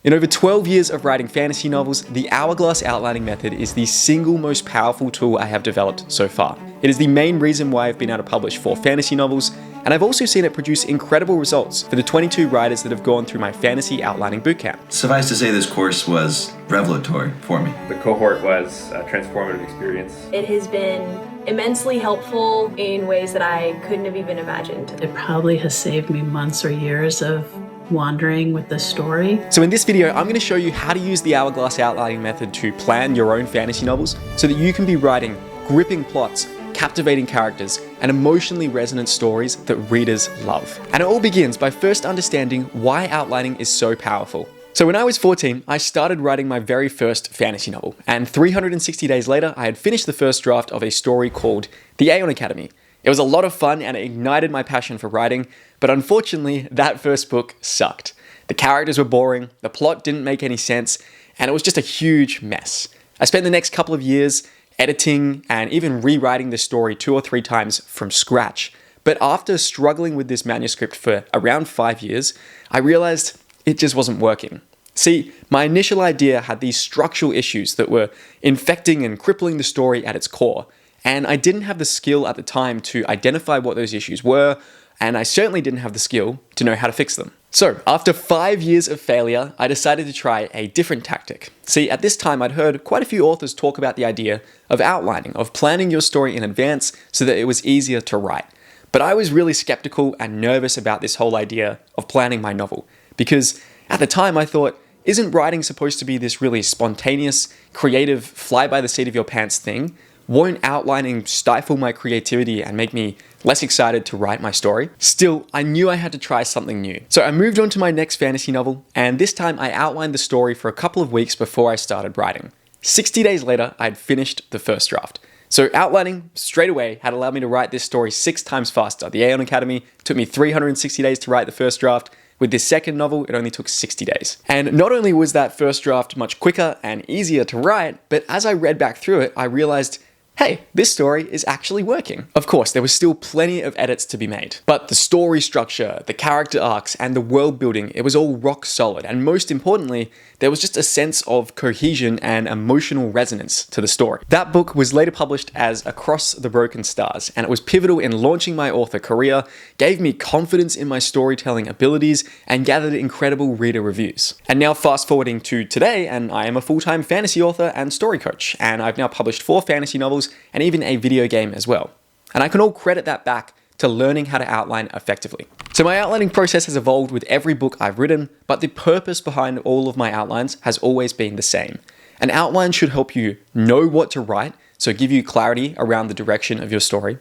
In over 12 years of writing fantasy novels, the Hourglass outlining method is the single most powerful tool I have developed so far. It is the main reason why I've been able to publish 4 fantasy novels, and I've also seen it produce incredible results for the 22 writers that have gone through my fantasy outlining bootcamp. Suffice to say, this course was revelatory for me. The cohort was a transformative experience. It has been immensely helpful in ways that I couldn't have even imagined. It probably has saved me months or years of wandering with the story. So in this video, I'm going to show you how to use the Hourglass outlining method to plan your own fantasy novels so that you can be writing gripping plots, captivating characters, and emotionally resonant stories that readers love. And it all begins by first understanding why outlining is so powerful. So when I was 14, I started writing my very first fantasy novel, and 360 days later, I had finished the first draft of a story called The Aeon Academy. It was a lot of fun and it ignited my passion for writing, but unfortunately, that first book sucked. The characters were boring, the plot didn't make any sense, and it was just a huge mess. I spent the next couple of years editing and even rewriting the story 2 or 3 times from scratch. But after struggling with this manuscript for around 5 years, I realized it just wasn't working. See, my initial idea had these structural issues that were infecting and crippling the story at its core. And I didn't have the skill at the time to identify what those issues were, and I certainly didn't have the skill to know how to fix them. So, after 5 years of failure, I decided to try a different tactic. See, at this time I'd heard quite a few authors talk about the idea of outlining, of planning your story in advance so that it was easier to write. But I was really skeptical and nervous about this whole idea of planning my novel, because at the time I thought, isn't writing supposed to be this really spontaneous, creative, fly-by-the-seat-of-your-pants thing? Won't outlining stifle my creativity and make me less excited to write my story? Still, I knew I had to try something new. So I moved on to my next fantasy novel, and this time I outlined the story for a couple of weeks before I started writing. 60 days later, I had finished the first draft. So outlining straight away had allowed me to write this story 6 times faster. The Aeon Academy took me 360 days to write the first draft. With this second novel, it only took 60 days. And not only was that first draft much quicker and easier to write, but as I read back through it, I realized, hey, this story is actually working. Of course, there was still plenty of edits to be made, but the story structure, the character arcs, and the world building, it was all rock solid. And most importantly, there was just a sense of cohesion and emotional resonance to the story. That book was later published as Across the Broken Stars, and it was pivotal in launching my author career, gave me confidence in my storytelling abilities, and gathered incredible reader reviews. And now fast forwarding to today, and I am a full-time fantasy author and story coach, and I've now published 4 fantasy novels and even a video game as well. And I can all credit that back to learning how to outline effectively. So my outlining process has evolved with every book I've written, but the purpose behind all of my outlines has always been the same. An outline should help you know what to write, so give you clarity around the direction of your story.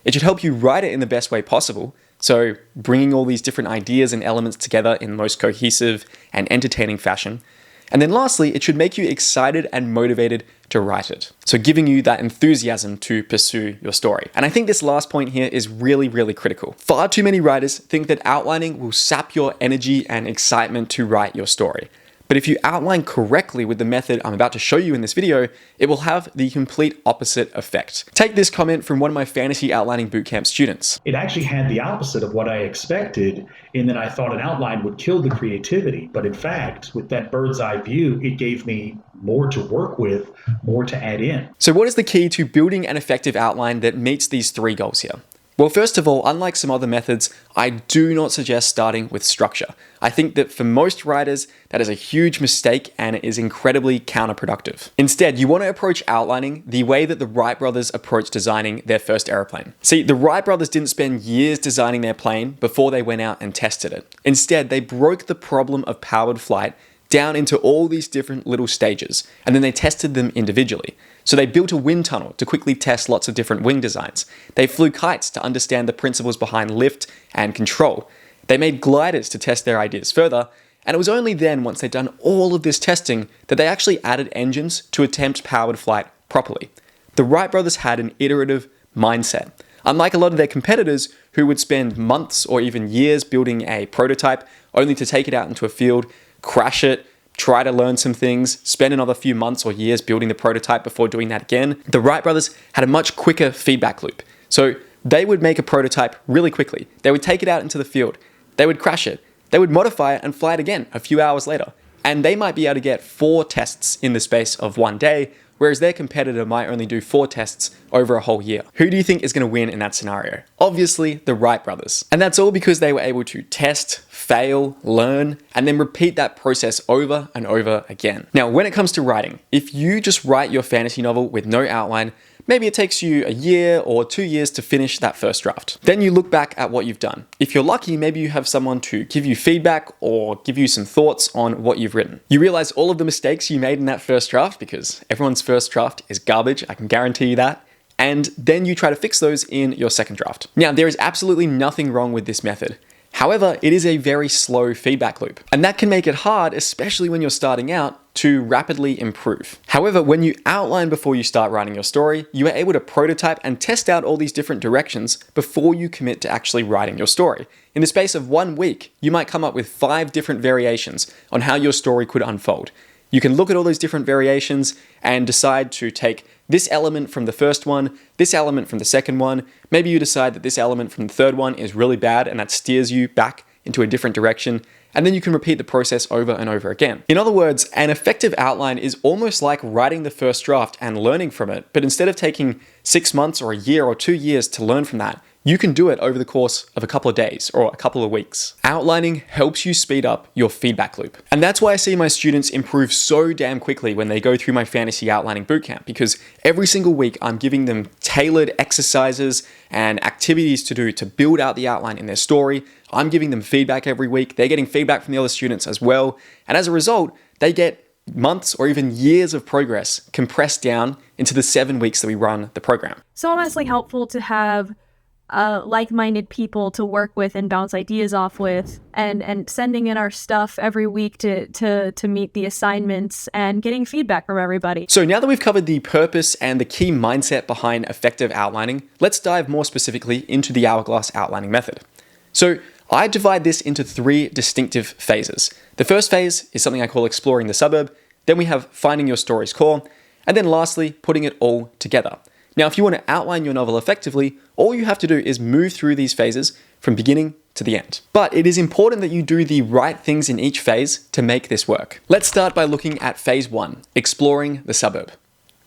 It should help you write it in the best way possible, so bringing all these different ideas and elements together in the most cohesive and entertaining fashion. And then lastly, it should make you excited and motivated to write it. So giving you that enthusiasm to pursue your story. And I think this last point here is really, really critical. Far too many writers think that outlining will sap your energy and excitement to write your story. But if you outline correctly with the method I'm about to show you in this video, it will have the complete opposite effect. Take this comment from one of my fantasy outlining bootcamp students. It actually had the opposite of what I expected, in that I thought an outline would kill the creativity. But in fact, with that bird's eye view, it gave me more to work with, more to add in. So what is the key to building an effective outline that meets these 3 goals here? Well, first of all, unlike some other methods, I do not suggest starting with structure. I think that for most writers, that is a huge mistake and it is incredibly counterproductive. Instead, you want to approach outlining the way that the Wright brothers approached designing their first airplane. See, the Wright brothers didn't spend years designing their plane before they went out and tested it. Instead, they broke the problem of powered flight down into all these different little stages, and then they tested them individually. So they built a wind tunnel to quickly test lots of different wing designs. They flew kites to understand the principles behind lift and control. They made gliders to test their ideas further, and it was only then, once they'd done all of this testing, that they actually added engines to attempt powered flight properly. The Wright brothers had an iterative mindset. Unlike a lot of their competitors who would spend months or even years building a prototype only to take it out into a field, crash it, try to learn some things, spend another few months or years building the prototype before doing that again. The Wright brothers had a much quicker feedback loop. So they would make a prototype really quickly. They would take it out into the field. They would crash it. They would modify it and fly it again a few hours later. and they might be able to get 4 tests in the space of one day, whereas their competitor might only do 4 tests over a whole year. Who do you think is going to win in that scenario? Obviously, the Wright brothers. And that's all because they were able to test, fail, learn, and then repeat that process over and over again. Now, when it comes to writing, if you just write your fantasy novel with no outline, maybe it takes you a year or 2 years to finish that first draft. Then you look back at what you've done. If you're lucky, maybe you have someone to give you feedback or give you some thoughts on what you've written. You realize all of the mistakes you made in that first draft, because everyone's first draft is garbage, I can guarantee you that. And then you try to fix those in your second draft. Now, there is absolutely nothing wrong with this method. However, it is a very slow feedback loop, and that can make it hard, especially when you're starting out, to rapidly improve. However, when you outline before you start writing your story, you are able to prototype and test out all these different directions before you commit to actually writing your story. In the space of 1 week, you might come up with 5 different variations on how your story could unfold. You can look at all those different variations and decide to take this element from the first one, this element from the second one. Maybe you decide that this element from the third one is really bad and that steers you back into a different direction. And then you can repeat the process over and over again. In other words, an effective outline is almost like writing the first draft and learning from it. But instead of taking 6 months or a year or 2 years to learn from that, you can do it over the course of a couple of days or a couple of weeks. Outlining helps you speed up your feedback loop. And that's why I see my students improve so damn quickly when they go through my fantasy outlining bootcamp, because every single week I'm giving them tailored exercises and activities to do to build out the outline in their story. I'm giving them feedback every week. They're getting feedback from the other students as well. And as a result, they get months or even years of progress compressed down into the 7 weeks that we run the program. So immensely helpful to have like-minded people to work with and bounce ideas off with, and sending in our stuff every week to meet the assignments and getting feedback from everybody. So now that we've covered the purpose and the key mindset behind effective outlining, let's dive more specifically into the Hourglass outlining method. So I divide this into 3 distinctive phases. The first phase is something I call exploring the suburb. Then we have finding your story's core. And then lastly, putting it all together. Now, if you want to outline your novel effectively, all you have to do is move through these phases from beginning to the end. But it is important that you do the right things in each phase to make this work. Let's start by looking at phase 1, exploring the suburb.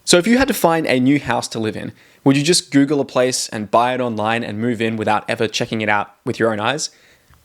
So if you had to find a new house to live in, would you just Google a place and buy it online and move in without ever checking it out with your own eyes?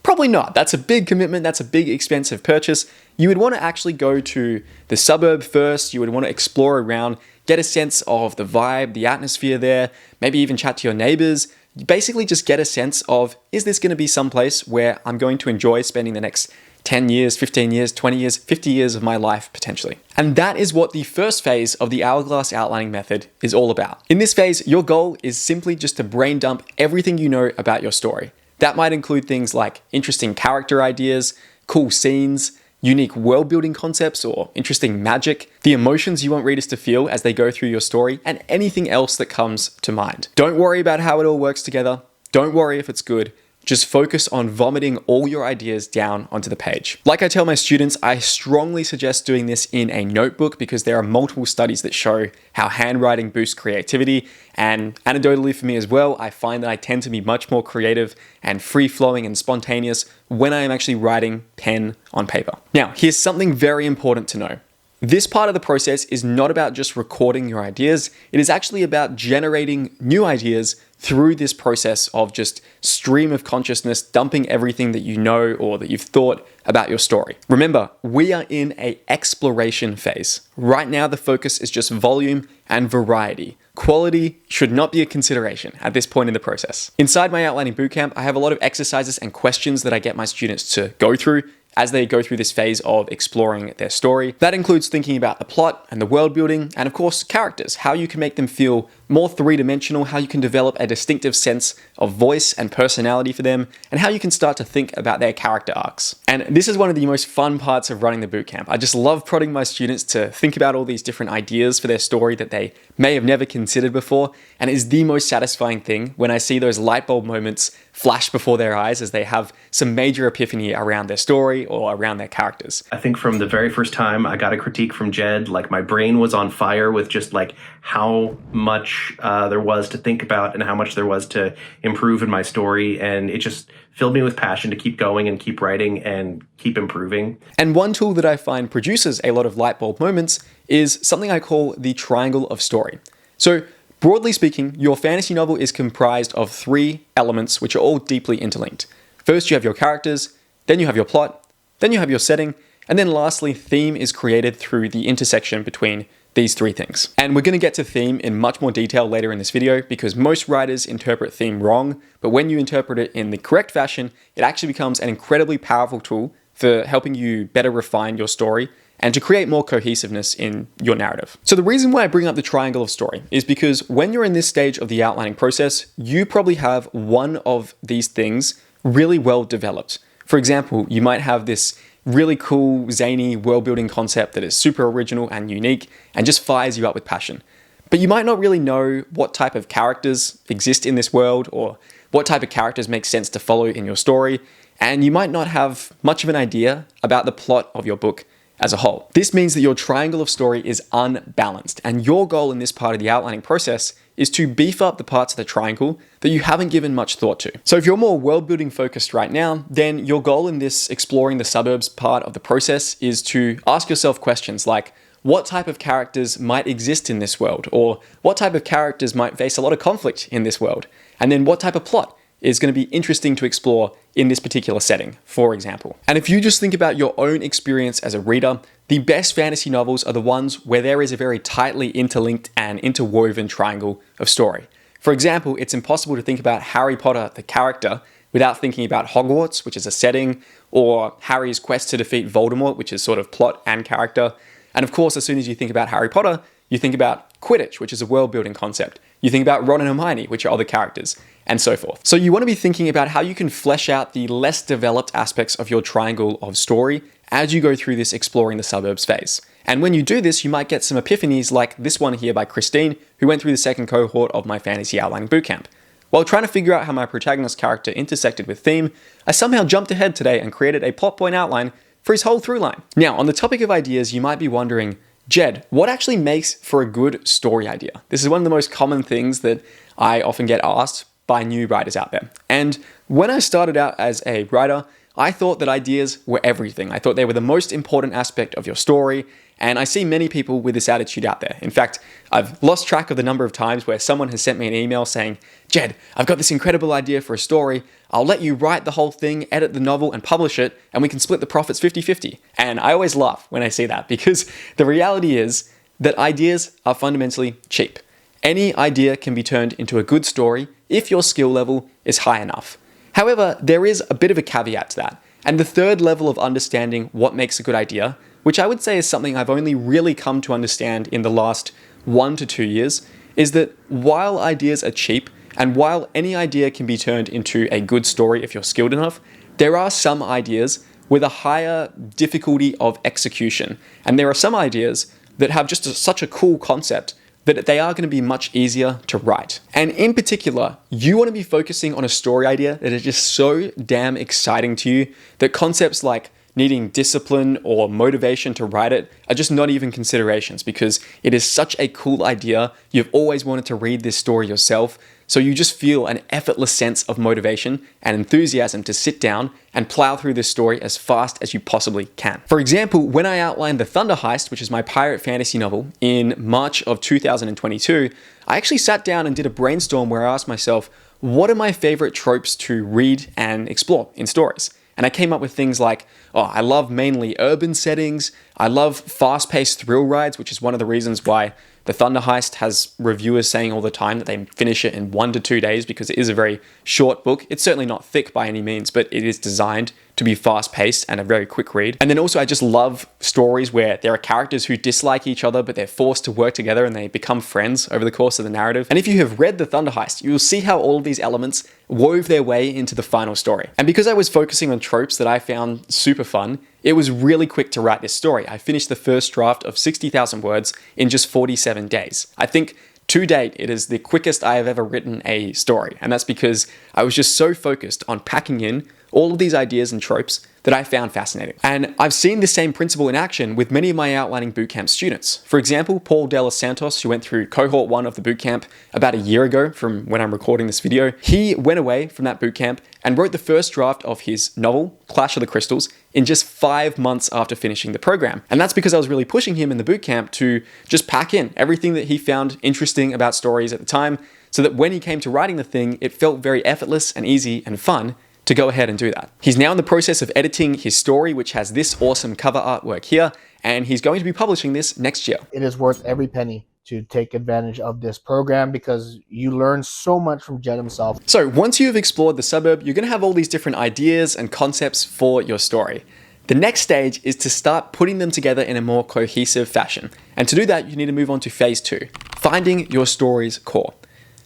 Probably not. That's a big commitment. That's a big expensive purchase. You would want to actually go to the suburb first. You would want to explore around, get a sense of the vibe, the atmosphere there, maybe even chat to your neighbors. You basically just get a sense of, is this going to be someplace where I'm going to enjoy spending the next 10 years, 15 years, 20 years, 50 years of my life potentially. And that is what the first phase of the Hourglass outlining method is all about. In this phase, your goal is simply just to brain dump everything you know about your story. That might include things like interesting character ideas, cool scenes, unique world building concepts, or interesting magic, the emotions you want readers to feel as they go through your story, and anything else that comes to mind. Don't worry about how it all works together. Don't worry if it's good. Just focus on vomiting all your ideas down onto the page. Like I tell my students, I strongly suggest doing this in a notebook because there are multiple studies that show how handwriting boosts creativity. And anecdotally for me as well, I find that I tend to be much more creative and free-flowing and spontaneous when I am actually writing pen on paper. Now, here's something very important to know. This part of the process is not about just recording your ideas. It is actually about generating new ideas through this process of just stream of consciousness, dumping everything that you know or that you've thought about your story. Remember, we are in an exploration phase. Right now, the focus is just volume and variety. Quality should not be a consideration at this point in the process. Inside my outlining bootcamp, I have a lot of exercises and questions that I get my students to go through as they go through this phase of exploring their story. That includes thinking about the plot and the world building, and of course, characters, how you can make them feel more three-dimensional, how you can develop a distinctive sense of voice and personality for them, and how you can start to think about their character arcs. And this is one of the most fun parts of running the bootcamp. I just love prodding my students to think about all these different ideas for their story that they may have never considered before, and it is the most satisfying thing when I see those light bulb moments flash before their eyes as they have some major epiphany around their story, story or around their characters. I think from the very first time I got a critique from Jed, like my brain was on fire with just like how much there was to think about and how much there was to improve in my story. And it just filled me with passion to keep going and keep writing and keep improving. And one tool that I find produces a lot of light bulb moments is something I call the triangle of story. So broadly speaking, your fantasy novel is comprised of 3 elements which are all deeply interlinked. First, you have your characters, then you have your plot, then you have your setting, and then lastly, theme is created through the intersection between these 3 things. And we're going to get to theme in much more detail later in this video because most writers interpret theme wrong, but when you interpret it in the correct fashion, it actually becomes an incredibly powerful tool for helping you better refine your story and to create more cohesiveness in your narrative. So the reason why I bring up the triangle of story is because when you're in this stage of the outlining process, you probably have one of these things really well developed. For example, you might have this really cool, zany world-building concept that is super original and unique and just fires you up with passion. But you might not really know what type of characters exist in this world or what type of characters make sense to follow in your story, and you might not have much of an idea about the plot of your book as a whole. This means that your triangle of story is unbalanced, and your goal in this part of the outlining process is to beef up the parts of the triangle that you haven't given much thought to. So if you're more world-building focused right now, then your goal in this exploring the suburbs part of the process is to ask yourself questions like, what type of characters might exist in this world? Or what type of characters might face a lot of conflict in this world? And then what type of plot is going to be interesting to explore in this particular setting, for example. And if you just think about your own experience as a reader, the best fantasy novels are the ones where there is a very tightly interlinked and interwoven triangle of story. For example, it's impossible to think about Harry Potter, the character, without thinking about Hogwarts, which is a setting, or Harry's quest to defeat Voldemort, which is sort of plot and character. And of course, as soon as you think about Harry Potter, you think about Quidditch, which is a world-building concept. You think about Ron and Hermione, which are other characters, and so forth. So you want to be thinking about how you can flesh out the less developed aspects of your triangle of story as you go through this exploring the suburbs phase. And when you do this, you might get some epiphanies like this one here by Christine, who went through the second cohort of my fantasy outlining bootcamp. While trying to figure out how my protagonist character intersected with theme, I somehow jumped ahead today and created a plot point outline for his whole through line. Now, on the topic of ideas, you might be wondering, Jed, what actually makes for a good story idea? This is one of the most common things that I often get asked by new writers out there. And when I started out as a writer, I thought that ideas were everything. I thought they were the most important aspect of your story, and I see many people with this attitude out there. In fact, I've lost track of the number of times where someone has sent me an email saying, Jed, I've got this incredible idea for a story. I'll let you write the whole thing, edit the novel, and publish it, and we can split the profits 50-50. And I always laugh when I see that because the reality is that ideas are fundamentally cheap. Any idea can be turned into a good story if your skill level is high enough. However, there is a bit of a caveat to that. And the third level of understanding what makes a good idea, which I would say is something I've only really come to understand in the last 1 to 2 years, is that while ideas are cheap, and while any idea can be turned into a good story if you're skilled enough, there are some ideas with a higher difficulty of execution. And there are some ideas that have just such a cool concept that they are going to be much easier to write. And in particular, you want to be focusing on a story idea that is just so damn exciting to you that concepts like needing discipline or motivation to write it are just not even considerations because it is such a cool idea. You've always wanted to read this story yourself. So you just feel an effortless sense of motivation and enthusiasm to sit down and plow through this story as fast as you possibly can. For example, when I outlined The Thunder Heist, which is my pirate fantasy novel, in March of 2022, I actually sat down and did a brainstorm where I asked myself, what are my favorite tropes to read and explore in stories? And I came up with things like, I love mainly urban settings. I love fast-paced thrill rides, which is one of the reasons why The Thunder Heist has reviewers saying all the time that they finish it in 1 to 2 days because it is a very short book. It's certainly not thick by any means, but it is designed to be fast-paced and a very quick read. And then also I just love stories where there are characters who dislike each other, but they're forced to work together and they become friends over the course of the narrative. And if you have read The Thunder Heist, you'll see how all of these elements wove their way into the final story. And because I was focusing on tropes that I found super fun, it was really quick to write this story. I finished the first draft of 60,000 words in just 47 days. I think to date, it is the quickest I have ever written a story. And that's because I was just so focused on packing in all of these ideas and tropes that I found fascinating. And I've seen the same principle in action with many of my outlining bootcamp students. For example, Paul De Los Santos, who went through cohort 1 of the bootcamp about a year ago from when I'm recording this video, he went away from that bootcamp and wrote the first draft of his novel, Clash of the Crystals, in just 5 months after finishing the program. And that's because I was really pushing him in the bootcamp to just pack in everything that he found interesting about stories at the time, so that when he came to writing the thing, it felt very effortless and easy and fun to go ahead and do that. He's now in the process of editing his story, which has this awesome cover artwork here, and he's going to be publishing this next year. It is worth every penny to take advantage of this program because you learn so much from Jed himself. So once you've explored the suburb, you're going to have all these different ideas and concepts for your story. The next stage is to start putting them together in a more cohesive fashion. And to do that, you need to move on to phase 2, finding your story's core.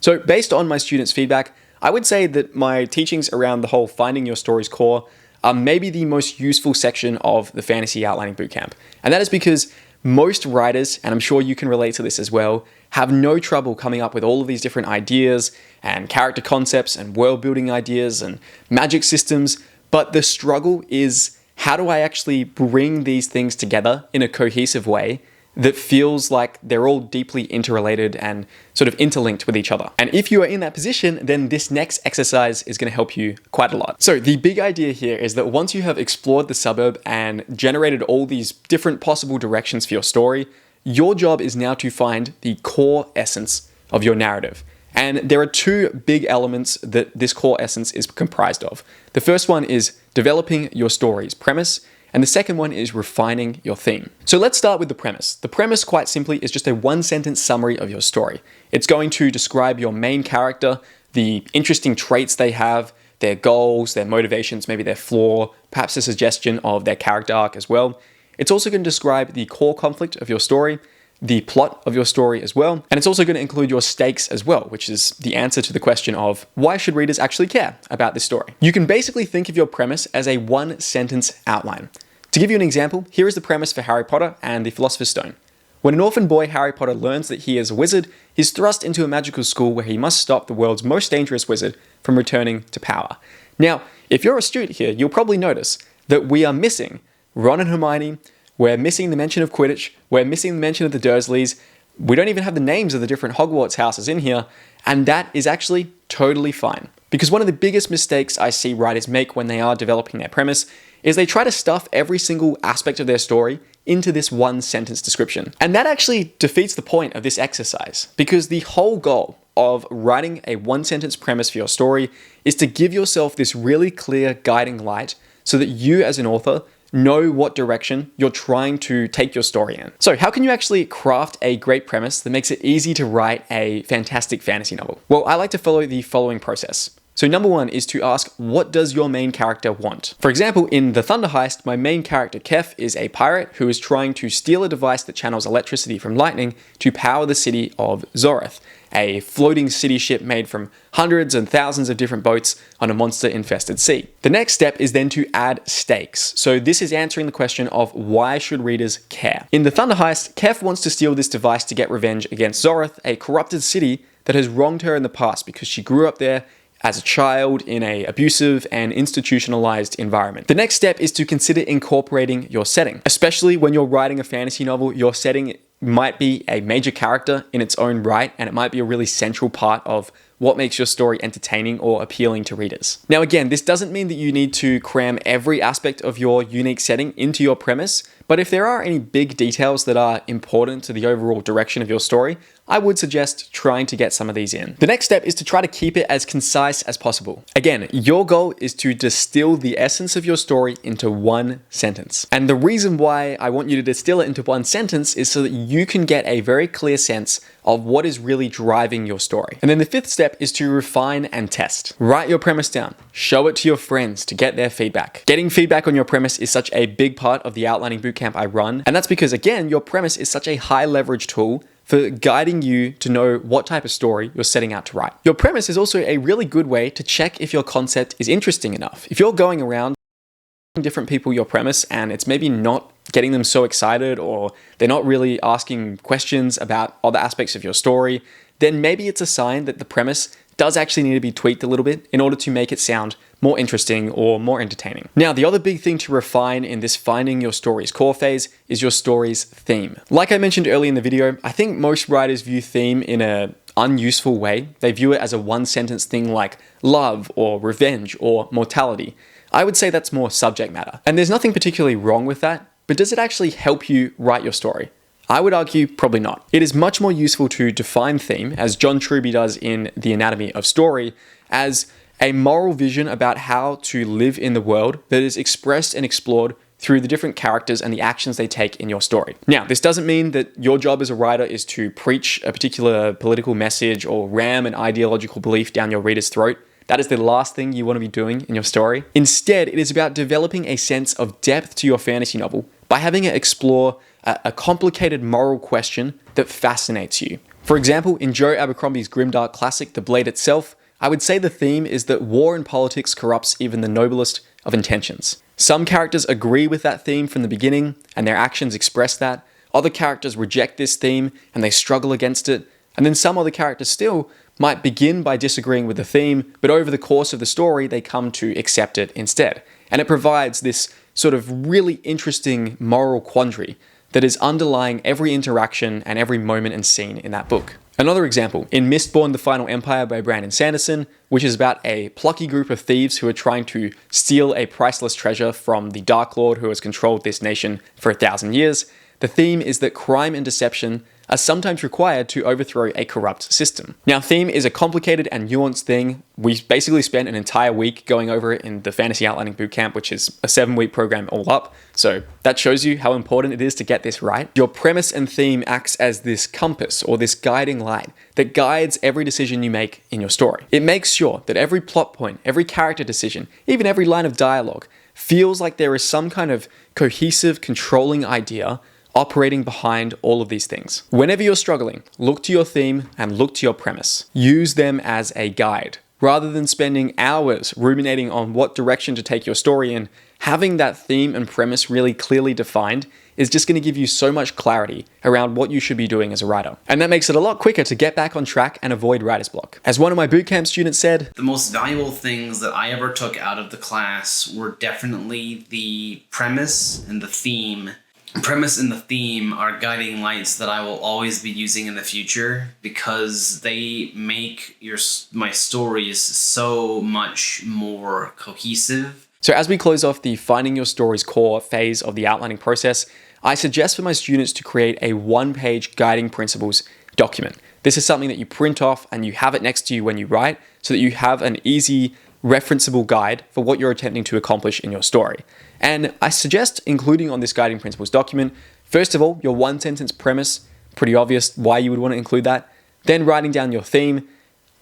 So based on my students' feedback, I would say that my teachings around the whole finding your story's core are maybe the most useful section of the Fantasy Outlining Bootcamp. And that is because most writers, and I'm sure you can relate to this as well, have no trouble coming up with all of these different ideas and character concepts and world building ideas and magic systems. But the struggle is, how do I actually bring these things together in a cohesive way that feels like they're all deeply interrelated and sort of interlinked with each other? And if you are in that position, then this next exercise is going to help you quite a lot. So the big idea here is that once you have explored the suburb and generated all these different possible directions for your story, your job is now to find the core essence of your narrative. And there are 2 big elements that this core essence is comprised of. The first one is developing your story's premise, and the second one is refining your theme. So let's start with the premise. The premise, quite simply, is just a 1-sentence summary of your story. It's going to describe your main character, the interesting traits they have, their goals, their motivations, maybe their flaw, perhaps a suggestion of their character arc as well. It's also going to describe the core conflict of your story, the plot of your story as well, and it's also going to include your stakes as well, which is the answer to the question of why should readers actually care about this story? You can basically think of your premise as a 1-sentence outline. To give you an example, here is the premise for Harry Potter and the Philosopher's Stone. When an orphan boy, Harry Potter, learns that he is a wizard, he's thrust into a magical school where he must stop the world's most dangerous wizard from returning to power. Now, if you're a student here, you'll probably notice that we are missing Ron and Hermione, we're missing the mention of Quidditch, we're missing the mention of the Dursleys, we don't even have the names of the different Hogwarts houses in here, and that is actually totally fine. Because one of the biggest mistakes I see writers make when they are developing their premise is they try to stuff every single aspect of their story into this 1-sentence description. And that actually defeats the point of this exercise, because the whole goal of writing a 1-sentence premise for your story is to give yourself this really clear guiding light so that you as an author know what direction you're trying to take your story in. So how can you actually craft a great premise that makes it easy to write a fantastic fantasy novel? Well, I like to follow the following process. So number 1 is to ask, what does your main character want? For example, in The Thunder Heist, my main character Kef is a pirate who is trying to steal a device that channels electricity from lightning to power the city of Zoreth, a floating city ship made from hundreds and thousands of different boats on a monster-infested sea. The next step is then to add stakes. So this is answering the question of why should readers care? In The Thunder Heist, Kef wants to steal this device to get revenge against Zoreth, a corrupted city that has wronged her in the past because she grew up there as a child in an abusive and institutionalized environment. The next step is to consider incorporating your setting. Especially when you're writing a fantasy novel, your setting might be a major character in its own right, and it might be a really central part of what makes your story entertaining or appealing to readers. Now again, this doesn't mean that you need to cram every aspect of your unique setting into your premise, but if there are any big details that are important to the overall direction of your story, I would suggest trying to get some of these in. The next step is to try to keep it as concise as possible. Again, your goal is to distill the essence of your story into 1 sentence. And the reason why I want you to distill it into 1 sentence is so that you can get a very clear sense of what is really driving your story. And then the 5th step is to refine and test. Write your premise down. Show it to your friends to get their feedback. Getting feedback on your premise is such a big part of the outlining bootcamp I run. And that's because, again, your premise is such a high leverage tool for guiding you to know what type of story you're setting out to write. Your premise is also a really good way to check if your concept is interesting enough. If you're going around different people your premise and it's maybe not getting them so excited, or they're not really asking questions about other aspects of your story, then maybe it's a sign that the premise does actually need to be tweaked a little bit in order to make it sound more interesting or more entertaining. Now, the other big thing to refine in this finding your story's core phase is your story's theme. Like I mentioned earlier in the video, I think most writers view theme in a unuseful way. They view it as a one-sentence thing like love or revenge or mortality. I would say that's more subject matter. And there's nothing particularly wrong with that, but does it actually help you write your story? I would argue probably not. It is much more useful to define theme, as John Truby does in The Anatomy of Story, as a moral vision about how to live in the world that is expressed and explored through the different characters and the actions they take in your story. Now, this doesn't mean that your job as a writer is to preach a particular political message or ram an ideological belief down your reader's throat. That is the last thing you want to be doing in your story. Instead, it is about developing a sense of depth to your fantasy novel by having it explore a complicated moral question that fascinates you. For example, in Joe Abercrombie's grimdark classic, The Blade Itself, I would say the theme is that war and politics corrupts even the noblest of intentions. Some characters agree with that theme from the beginning, and their actions express that. Other characters reject this theme, and they struggle against it. And then some other characters still might begin by disagreeing with the theme, but over the course of the story, they come to accept it instead. And it provides this sort of really interesting moral quandary that is underlying every interaction and every moment and scene in that book. Another example, in Mistborn: The Final Empire by Brandon Sanderson, which is about a plucky group of thieves who are trying to steal a priceless treasure from the Dark Lord who has controlled this nation for 1,000 years, the theme is that crime and deception are sometimes required to overthrow a corrupt system. Now, theme is a complicated and nuanced thing. We basically spent an entire week going over it in the Fantasy Outlining Bootcamp, which is a 7-week program all up. So that shows you how important it is to get this right. Your premise and theme acts as this compass or this guiding light that guides every decision you make in your story. It makes sure that every plot point, every character decision, even every line of dialogue feels like there is some kind of cohesive, controlling idea operating behind all of these things. Whenever you're struggling, look to your theme and look to your premise. Use them as a guide. Rather than spending hours ruminating on what direction to take your story in, having that theme and premise really clearly defined is just going to give you so much clarity around what you should be doing as a writer. And that makes it a lot quicker to get back on track and avoid writer's block. As one of my bootcamp students said, the most valuable things that I ever took out of the class were definitely the premise and the theme. Premise and the theme are guiding lights that I will always be using in the future because they make my stories so much more cohesive. So as we close off the finding your story's core phase of the outlining process, I suggest for my students to create a one-page guiding principles document. This is something that you print off and you have it next to you when you write so that you have an easy, referenceable guide for what you're attempting to accomplish in your story. And I suggest including on this guiding principles document, first of all, your one-sentence premise, pretty obvious why you would want to include that, then writing down your theme,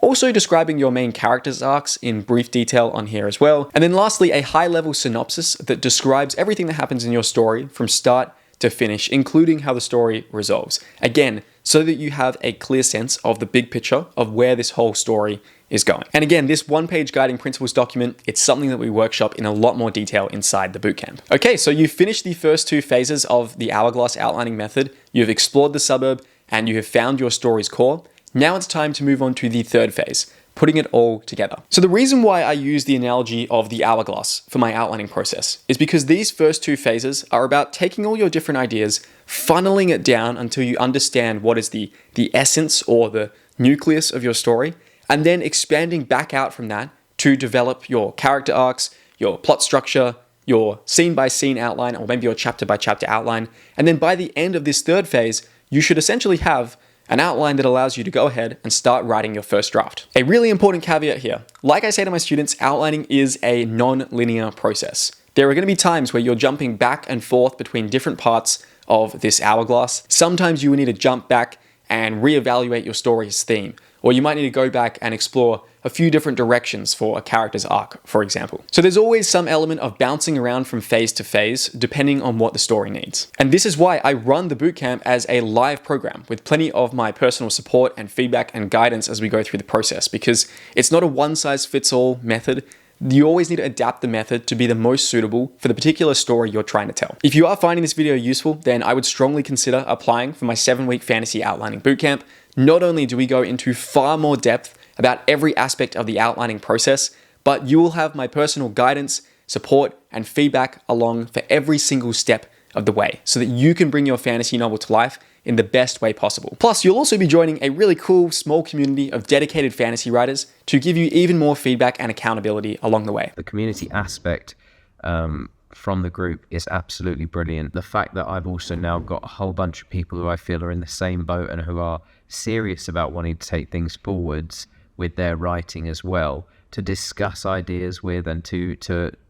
also describing your main characters' arcs in brief detail on here as well, and then lastly, a high-level synopsis that describes everything that happens in your story from start to finish, including how the story resolves. Again, so that you have a clear sense of the big picture of where this whole story is going. And again, this one-page guiding principles document, it's something that we workshop in a lot more detail inside the bootcamp. Okay, so you've finished the first 2 phases of the Hourglass Outlining Method, you've explored the suburb, and you have found your story's core. Now it's time to move on to the third phase, putting it all together. So the reason why I use the analogy of the hourglass for my outlining process is because these first 2 phases are about taking all your different ideas, funneling it down until you understand what is the essence or the nucleus of your story, and then expanding back out from that to develop your character arcs, your plot structure, your scene-by-scene outline, or maybe your chapter-by-chapter outline. And then by the end of this third phase, you should essentially have an outline that allows you to go ahead and start writing your first draft. A really important caveat here. Like I say to my students, outlining is a non-linear process. There are going to be times where you're jumping back and forth between different parts of this hourglass. Sometimes you will need to jump back and reevaluate your story's theme, or you might need to go back and explore a few different directions for a character's arc, for example. So there's always some element of bouncing around from phase to phase, depending on what the story needs. And this is why I run the bootcamp as a live program with plenty of my personal support and feedback and guidance as we go through the process, because it's not a one-size-fits-all method. You always need to adapt the method to be the most suitable for the particular story you're trying to tell. If you are finding this video useful, then I would strongly consider applying for my 7-week fantasy outlining bootcamp. Not only do we go into far more depth about every aspect of the outlining process, but you will have my personal guidance, support, and feedback along for every single step of the way so that you can bring your fantasy novel to life in the best way possible. Plus, you'll also be joining a really cool small community of dedicated fantasy writers to give you even more feedback and accountability along the way. The community aspect from the group is absolutely brilliant. The fact that I've also now got a whole bunch of people who I feel are in the same boat and who are serious about wanting to take things forwards with their writing as well, to discuss ideas with and to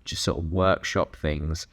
just sort of workshop things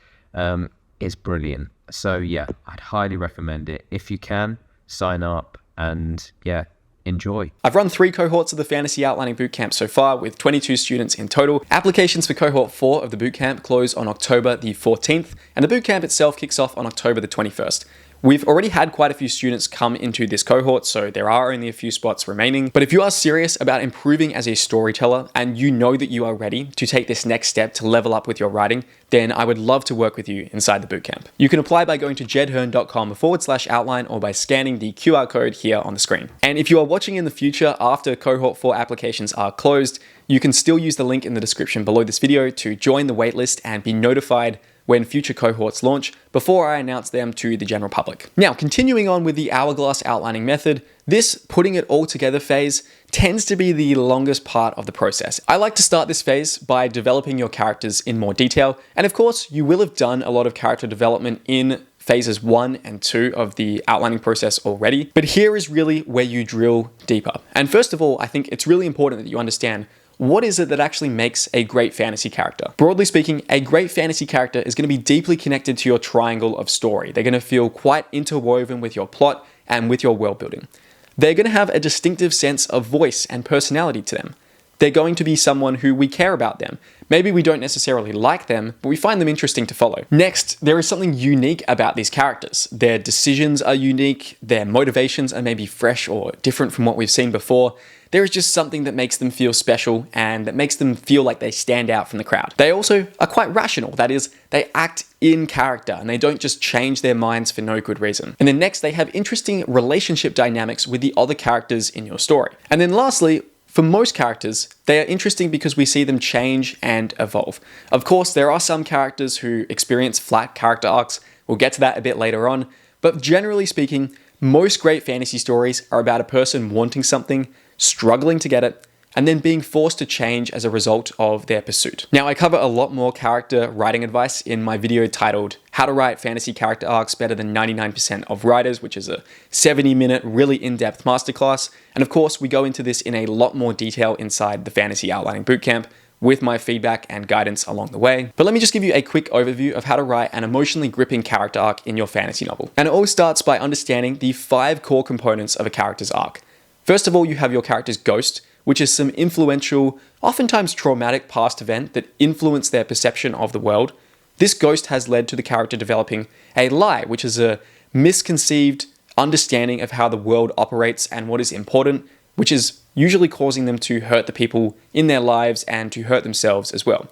is brilliant. So yeah, I'd highly recommend it. If you can, sign up and yeah, enjoy. I've run 3 cohorts of the Fantasy Outlining Bootcamp so far with 22 students in total. Applications for cohort 4 of the bootcamp close on October the 14th, and the bootcamp itself kicks off on October the 21st. We've already had quite a few students come into this cohort, so there are only a few spots remaining. But if you are serious about improving as a storyteller and you know that you are ready to take this next step to level up with your writing, then I would love to work with you inside the bootcamp. You can apply by going to jedherne.com/outline or by scanning the QR code here on the screen. And if you are watching in the future after cohort 4 applications are closed, you can still use the link in the description below this video to join the waitlist and be notified when future cohorts launch before I announce them to the general public. Now, continuing on with the Hourglass Outlining Method, this putting it all together phase tends to be the longest part of the process. I like to start this phase by developing your characters in more detail, and of course, you will have done a lot of character development in phases 1 and 2 of the outlining process already, but here is really where you drill deeper. And first of all, I think it's really important that you understand what is it that actually makes a great fantasy character? Broadly speaking, a great fantasy character is going to be deeply connected to your triangle of story. They're going to feel quite interwoven with your plot and with your world building. They're going to have a distinctive sense of voice and personality to them. They're going to be someone who we care about them. Maybe we don't necessarily like them, but we find them interesting to follow. Next, there is something unique about these characters. Their decisions are unique, their motivations are maybe fresh or different from what we've seen before. There is just something that makes them feel special and that makes them feel like they stand out from the crowd. They also are quite rational. That is, they act in character and they don't just change their minds for no good reason. And then next, they have interesting relationship dynamics with the other characters in your story. And then lastly, for most characters, they are interesting because we see them change and evolve. Of course, there are some characters who experience flat character arcs. We'll get to that a bit later on. But generally speaking, most great fantasy stories are about a person wanting something, struggling to get it, and then being forced to change as a result of their pursuit. Now, I cover a lot more character writing advice in my video titled How to Write Fantasy Character Arcs Better Than 99% of Writers, which is a 70-minute, really in-depth masterclass. And of course, we go into this in a lot more detail inside the Fantasy Outlining Bootcamp with my feedback and guidance along the way. But let me just give you a quick overview of how to write an emotionally gripping character arc in your fantasy novel. And it all starts by understanding the 5 core components of a character's arc. First of all, you have your character's ghost, which is some influential, oftentimes traumatic past event that influenced their perception of the world. This ghost has led to the character developing a lie, which is a misconceived understanding of how the world operates and what is important, which is usually causing them to hurt the people in their lives and to hurt themselves as well.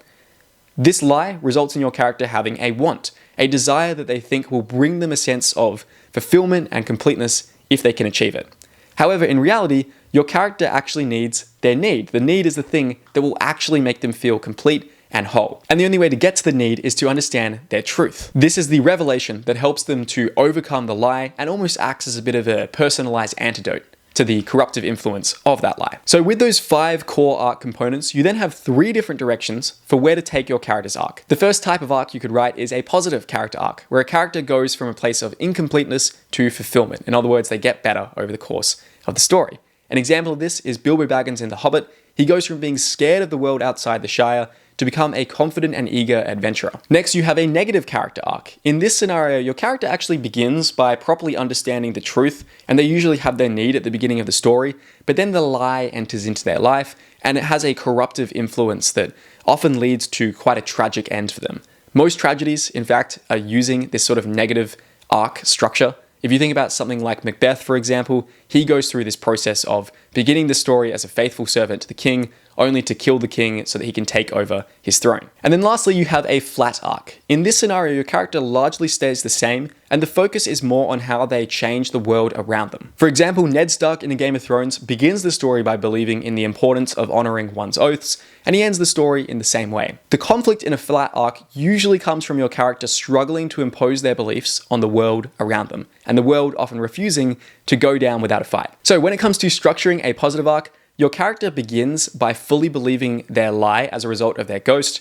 This lie results in your character having a want, a desire that they think will bring them a sense of fulfillment and completeness if they can achieve it. However, in reality, your character actually needs their need. The need is the thing that will actually make them feel complete and whole. And the only way to get to the need is to understand their truth. This is the revelation that helps them to overcome the lie and almost acts as a bit of a personalized antidote to the corruptive influence of that lie. So with those 5 core arc components, you then have 3 different directions for where to take your character's arc. The first type of arc you could write is a positive character arc, where a character goes from a place of incompleteness to fulfillment. In other words, they get better over the course of the story. An example of this is Bilbo Baggins in The Hobbit. He goes from being scared of the world outside the Shire to become a confident and eager adventurer. Next, you have a negative character arc. In this scenario, your character actually begins by properly understanding the truth, and they usually have their need at the beginning of the story, but then the lie enters into their life, and it has a corruptive influence that often leads to quite a tragic end for them. Most tragedies, in fact, are using this sort of negative arc structure. If you think about something like Macbeth, for example, he goes through this process of beginning the story as a faithful servant to the king, only to kill the king so that he can take over his throne. And then lastly, you have a flat arc. In this scenario, your character largely stays the same, and the focus is more on how they change the world around them. For example, Ned Stark in A Game of Thrones begins the story by believing in the importance of honoring one's oaths, and he ends the story in the same way. The conflict in a flat arc usually comes from your character struggling to impose their beliefs on the world around them, and the world often refusing to go down without a fight. So when it comes to structuring a positive arc, your character begins by fully believing their lie as a result of their ghost.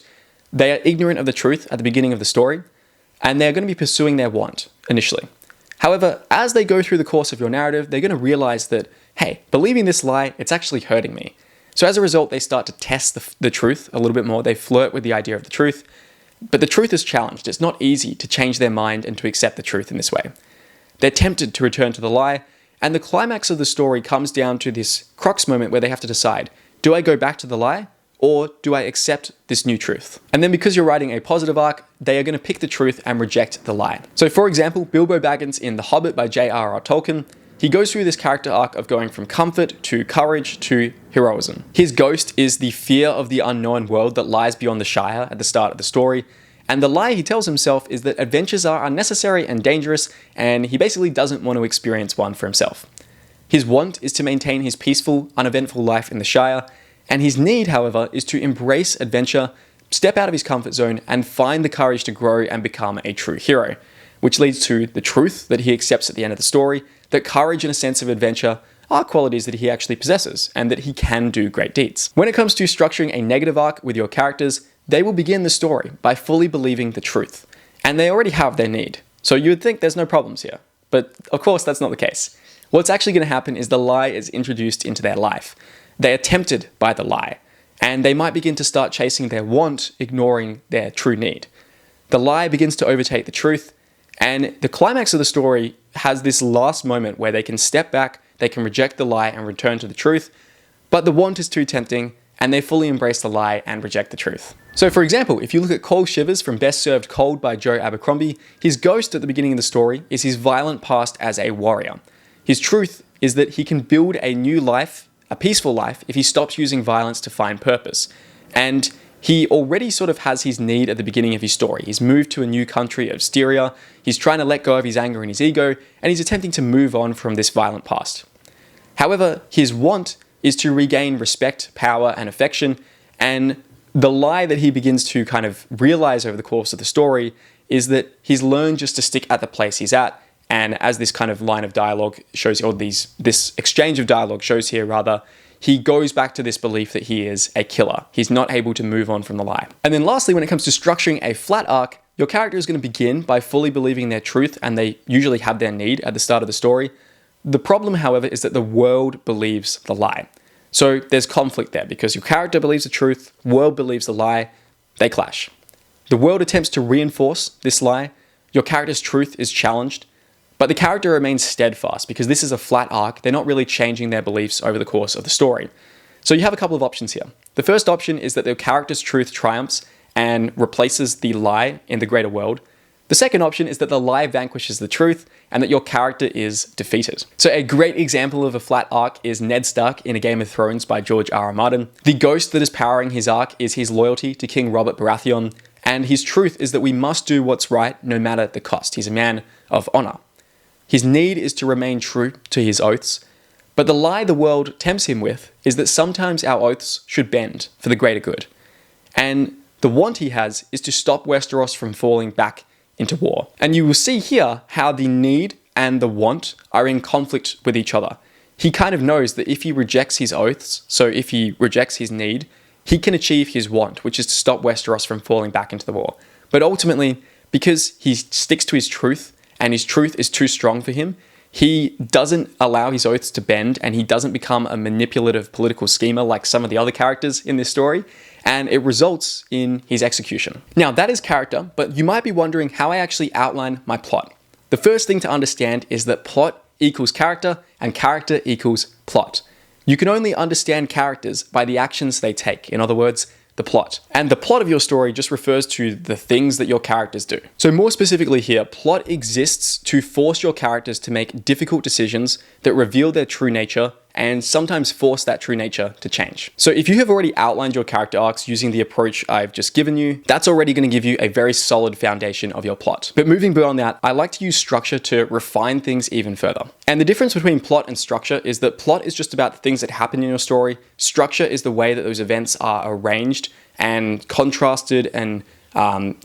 They are ignorant of the truth at the beginning of the story, and they're going to be pursuing their want initially. However, as they go through the course of your narrative, they're going to realize that, hey, believing this lie, it's actually hurting me. So as a result, they start to test the truth a little bit more. They flirt with the idea of the truth, but the truth is challenged. It's not easy to change their mind and to accept the truth in this way. They're tempted to return to the lie, and the climax of the story comes down to this crux moment where they have to decide, do I go back to the lie, or do I accept this new truth? And then because you're writing a positive arc, they are going to pick the truth and reject the lie. So for example, Bilbo Baggins in The Hobbit by J.R.R. Tolkien, he goes through this character arc of going from comfort to courage to heroism. His ghost is the fear of the unknown world that lies beyond the Shire at the start of the story, and the lie he tells himself is that adventures are unnecessary and dangerous, and he basically doesn't want to experience one for himself. His want is to maintain his peaceful, uneventful life in the Shire, and his need, however, is to embrace adventure, step out of his comfort zone, and find the courage to grow and become a true hero, which leads to the truth that he accepts at the end of the story, that courage and a sense of adventure are qualities that he actually possesses, and that he can do great deeds. When it comes to structuring a negative arc with your characters, they will begin the story by fully believing the truth, and they already have their need. So you would think there's no problems here, but of course that's not the case. What's actually going to happen is the lie is introduced into their life. They are tempted by the lie, and they might begin to start chasing their want, ignoring their true need. The lie begins to overtake the truth, and the climax of the story has this last moment where they can step back, they can reject the lie and return to the truth, but the want is too tempting, and they fully embrace the lie and reject the truth. So for example, if you look at Cold Shivers from Best Served Cold by Joe Abercrombie, his ghost at the beginning of the story is his violent past as a warrior. His truth is that he can build a new life, a peaceful life, if he stops using violence to find purpose. And he already sort of has his need at the beginning of his story. He's moved to a new country of Styria, he's trying to let go of his anger and his ego, and he's attempting to move on from this violent past. However, his want is to regain respect, power, and affection, and the lie that he begins to kind of realize over the course of the story is that he's learned just to stick at the place he's at, and as this kind of line of dialogue shows, or this exchange of dialogue shows here rather, he goes back to this belief that he is a killer. He's not able to move on from the lie. And then lastly, when it comes to structuring a flat arc, your character is going to begin by fully believing their truth, and they usually have their need at the start of the story. The problem, however, is that the world believes the lie. So there's conflict there because your character believes the truth, world believes the lie, they clash. The world attempts to reinforce this lie, your character's truth is challenged, but the character remains steadfast because this is a flat arc, they're not really changing their beliefs over the course of the story. So you have a couple of options here. The first option is that the character's truth triumphs and replaces the lie in the greater world. The second option is that the lie vanquishes the truth and that your character is defeated. So a great example of a flat arc is Ned Stark in A Game of Thrones by George R.R. Martin. The ghost that is powering his arc is his loyalty to King Robert Baratheon, and his truth is that we must do what's right no matter the cost. He's a man of honor. His need is to remain true to his oaths, but the lie the world tempts him with is that sometimes our oaths should bend for the greater good. And the want he has is to stop Westeros from falling back into war. And you will see here how the need and the want are in conflict with each other. He kind of knows that if he rejects his oaths, so if he rejects his need, he can achieve his want, which is to stop Westeros from falling back into the war. But ultimately, because he sticks to his truth, and his truth is too strong for him, he doesn't allow his oaths to bend, and he doesn't become a manipulative political schemer like some of the other characters in this story, and it results in his execution. Now, that is character, but you might be wondering how I actually outline my plot. The first thing to understand is that plot equals character, and character equals plot. You can only understand characters by the actions they take. In other words, the plot. And the plot of your story just refers to the things that your characters do. So more specifically here, plot exists to force your characters to make difficult decisions that reveal their true nature and sometimes force that true nature to change. So if you have already outlined your character arcs using the approach I've just given you, that's already going to give you a very solid foundation of your plot. But moving beyond that, I like to use structure to refine things even further. And the difference between plot and structure is that plot is just about the things that happen in your story. Structure is the way that those events are arranged and contrasted and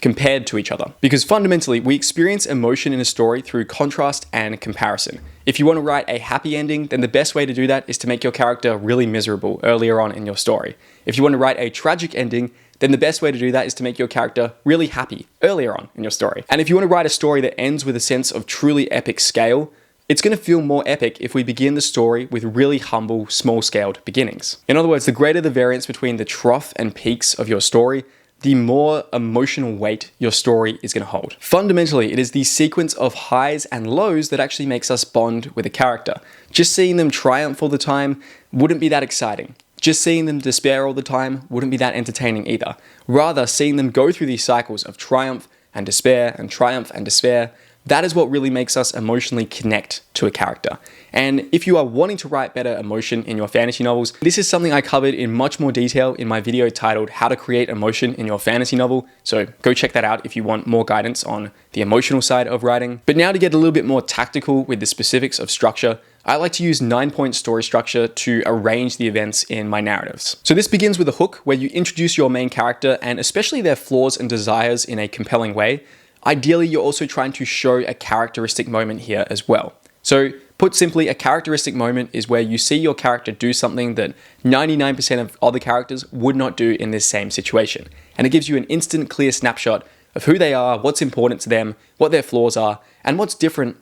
compared to each other. Because fundamentally, we experience emotion in a story through contrast and comparison. If you want to write a happy ending, then the best way to do that is to make your character really miserable earlier on in your story. If you want to write a tragic ending, then the best way to do that is to make your character really happy earlier on in your story. And if you want to write a story that ends with a sense of truly epic scale, it's going to feel more epic if we begin the story with really humble, small-scaled beginnings. In other words, the greater the variance between the trough and peaks of your story, the more emotional weight your story is going to hold. Fundamentally, it is the sequence of highs and lows that actually makes us bond with a character. Just seeing them triumph all the time wouldn't be that exciting. Just seeing them despair all the time wouldn't be that entertaining either. Rather, seeing them go through these cycles of triumph and despair and triumph and despair, that is what really makes us emotionally connect to a character. And if you are wanting to write better emotion in your fantasy novels, this is something I covered in much more detail in my video titled How to Create Emotion in Your Fantasy Novel. So go check that out if you want more guidance on the emotional side of writing. But now to get a little bit more tactical with the specifics of structure, I like to use 9-point story structure to arrange the events in my narratives. So this begins with a hook where you introduce your main character and especially their flaws and desires in a compelling way. Ideally, you're also trying to show a characteristic moment here as well. So put simply, a characteristic moment is where you see your character do something that 99% of other characters would not do in this same situation. And it gives you an instant clear snapshot of who they are, what's important to them, what their flaws are, and what's different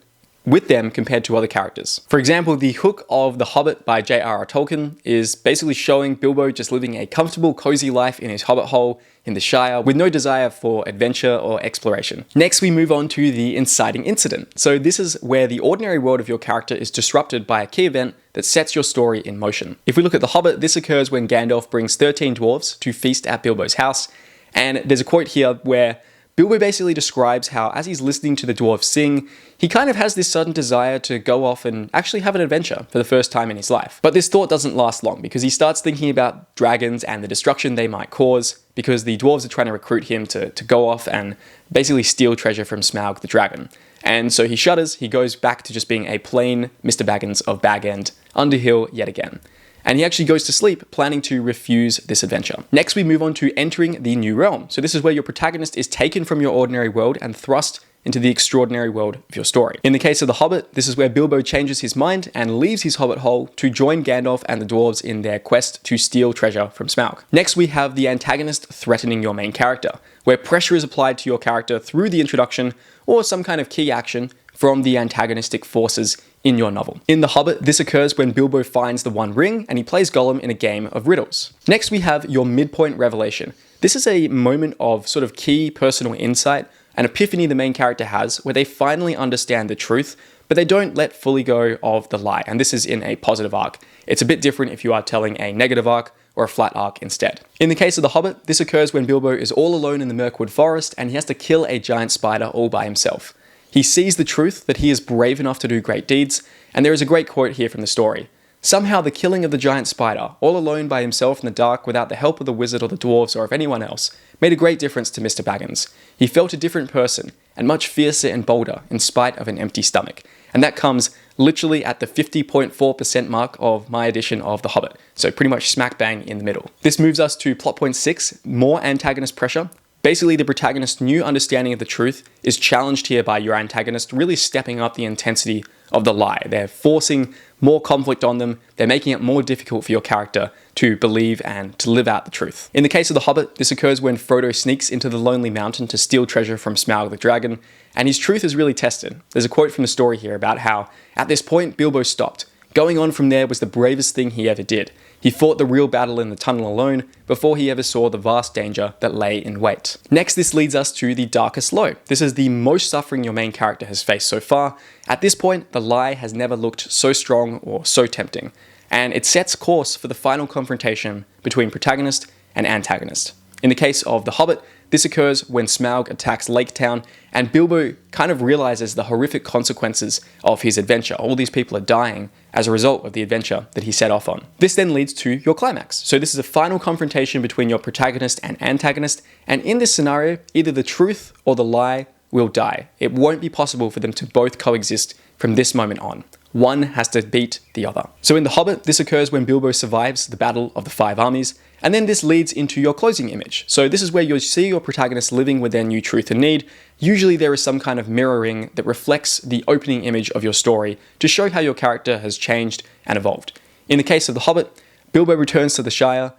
with them compared to other characters. For example, the hook of The Hobbit by J.R.R. Tolkien is basically showing Bilbo just living a comfortable, cozy life in his hobbit hole in the Shire with no desire for adventure or exploration. Next, we move on to the inciting incident. So this is where the ordinary world of your character is disrupted by a key event that sets your story in motion. If we look at The Hobbit, this occurs when Gandalf brings 13 dwarves to feast at Bilbo's house. And there's a quote here where Bilbo basically describes how, as he's listening to the dwarves sing, he kind of has this sudden desire to go off and actually have an adventure for the first time in his life. But this thought doesn't last long because he starts thinking about dragons and the destruction they might cause because the dwarves are trying to recruit him to go off and basically steal treasure from Smaug the dragon. And so he shudders, he goes back to just being a plain Mr. Baggins of Bag End, Underhill yet again. And he actually goes to sleep, planning to refuse this adventure. Next, we move on to entering the new realm. So this is where your protagonist is taken from your ordinary world and thrust into the extraordinary world of your story. In the case of The Hobbit, this is where Bilbo changes his mind and leaves his hobbit hole to join Gandalf and the dwarves in their quest to steal treasure from Smaug. Next, we have the antagonist threatening your main character, where pressure is applied to your character through the introduction or some kind of key action from the antagonistic forces in your novel. In The Hobbit, this occurs when Bilbo finds the One Ring and he plays Gollum in a game of riddles. Next, we have your midpoint revelation. This is a moment of sort of key personal insight, an epiphany the main character has, where they finally understand the truth, but they don't let fully go of the lie. And this is in a positive arc. It's a bit different if you are telling a negative arc or a flat arc instead. In the case of The Hobbit, this occurs when Bilbo is all alone in the Mirkwood Forest and he has to kill a giant spider all by himself. He sees the truth that he is brave enough to do great deeds, and there is a great quote here from the story. Somehow the killing of the giant spider, all alone by himself in the dark without the help of the wizard or the dwarves or of anyone else, made a great difference to Mr. Baggins. He felt a different person, and much fiercer and bolder in spite of an empty stomach. And that comes literally at the 50.4% mark of my edition of The Hobbit, so pretty much smack bang in the middle. This moves us to plot point 6, more antagonist pressure. Basically, the protagonist's new understanding of the truth is challenged here by your antagonist really stepping up the intensity of the lie. They're forcing more conflict on them, they're making it more difficult for your character to believe and to live out the truth. In the case of The Hobbit, this occurs when Frodo sneaks into the Lonely Mountain to steal treasure from Smaug the dragon, and his truth is really tested. There's a quote from the story here about how, at this point, Bilbo stopped. Going on from there was the bravest thing he ever did. He fought the real battle in the tunnel alone before he ever saw the vast danger that lay in wait. Next, this leads us to the darkest low. This is the most suffering your main character has faced so far. At this point, the lie has never looked so strong or so tempting, and it sets course for the final confrontation between protagonist and antagonist. In the case of The Hobbit, This occurs when Smaug attacks Lake Town and Bilbo kind of realizes the horrific consequences of his adventure. All these people are dying as a result of the adventure that he set off on. This then leads to your climax. So this is a final confrontation between your protagonist and antagonist, and in this scenario, either the truth or the lie will die. It won't be possible for them to both coexist from this moment on. One has to beat the other. So in The Hobbit, this occurs when Bilbo survives the Battle of the Five Armies, and then this leads into your closing image. So this is where you'll see your protagonist living with their new truth and need. Usually there is some kind of mirroring that reflects the opening image of your story to show how your character has changed and evolved. In the case of The Hobbit, Bilbo returns to the Shire,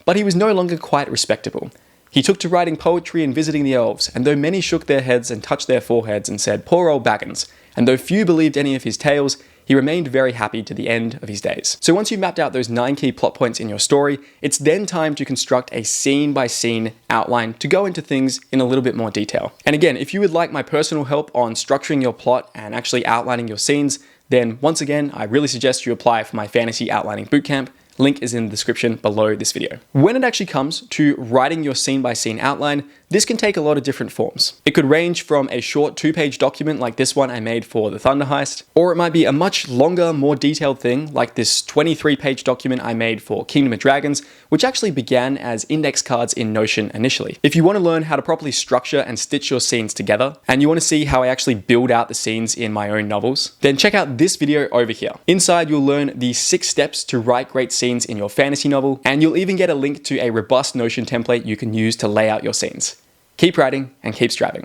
but he was no longer quite respectable. He took to writing poetry and visiting the elves, and though many shook their heads and touched their foreheads and said, "Poor old Baggins," and though few believed any of his tales, he remained very happy to the end of his days. So once you've mapped out those 9 key plot points in your story, it's then time to construct a scene-by-scene outline to go into things in a little bit more detail. And again, if you would like my personal help on structuring your plot and actually outlining your scenes, then once again, I really suggest you apply for my Fantasy Outlining Bootcamp. Link is in the description below this video. When it actually comes to writing your scene-by-scene outline, this can take a lot of different forms. It could range from a short 2-page document like this one I made for the Thunder Heist, or it might be a much longer, more detailed thing like this 23-page document I made for Kingdom of Dragons, which actually began as index cards in Notion initially. If you want to learn how to properly structure and stitch your scenes together, and you want to see how I actually build out the scenes in my own novels, then check out this video over here. Inside, you'll learn the 6 steps to write great scenes in your fantasy novel, and you'll even get a link to a robust Notion template you can use to lay out your scenes. Keep writing and keep striving.